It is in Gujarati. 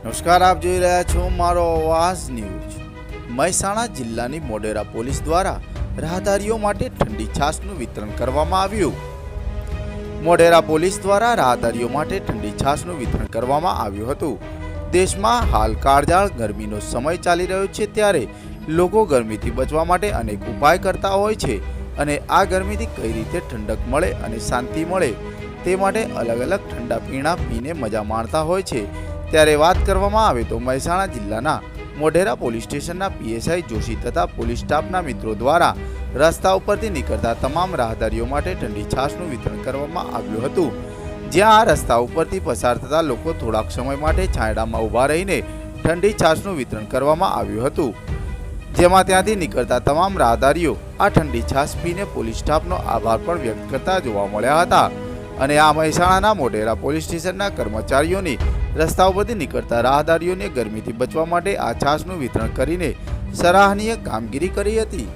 નમસ્કાર, આપ જોઈ રહ્યા છો મારો અવાજ ન્યૂઝ। મહેસાણા જિલ્લાની મોઢેરા પોલીસ દ્વારા રાહદારીઓ માટે ઠંડી છાશનું વિતરણ કરવામાં આવ્યું। મોઢેરા પોલીસ દ્વારા રાહદારીઓ માટે ઠંડી છાશનું વિતરણ કરવામાં આવ્યું હતું। દેશમાં હાલ કાળઝાળ ગરમીનો સમય ચાલી રહ્યો છે, ત્યારે લોકો ગરમીથી બચવા માટે અનેક ઉપાય કરતા હોય છે અને આ ગરમીથી કઈ રીતે ઠંડક મળે અને શાંતિ મળે તે માટે અલગ અલગ ઠંડા પીણા પીને મજા માણતા હોય છે। ત્યારે વાત કરવામાં આવે તો મહેસાણા જિલ્લાના મોઢેરા પોલીસ સ્ટેશનના પીએસઆઈ જોશી તથા પોલીસ સ્ટાફના મિત્રો દ્વારા રસ્તા ઉપરથી નીકળતા તમામ રાહદારીઓ માટે ઠંડી છાશનું વિતરણ કરવામાં આવ્યું હતું, જ્યાં આ રસ્તા ઉપરથી પસાર થતા લોકો થોડાક સમય માટે છાંયડામાં ઊભા રહીને ઠંડી છાશનું વિતરણ કરવામાં આવ્યું હતું, જેમાં ત્યાંથી નીકળતા તમામ રાહદારીઓ આ ઠંડી છાશ પીને પોલીસ સ્ટાફનો આભાર પણ વ્યક્ત કરતા જોવા મળ્યા હતા। અને આ મહેસાણાના મોઢેરા પોલીસ સ્ટેશનના કર્મચારીઓની રસ્તા ઉપરથી નીકળતા રાહદારીઓને ગરમીથી બચવા માટે આ છાશનું વિતરણ કરીને સરાહનીય કામગીરી કરી હતી।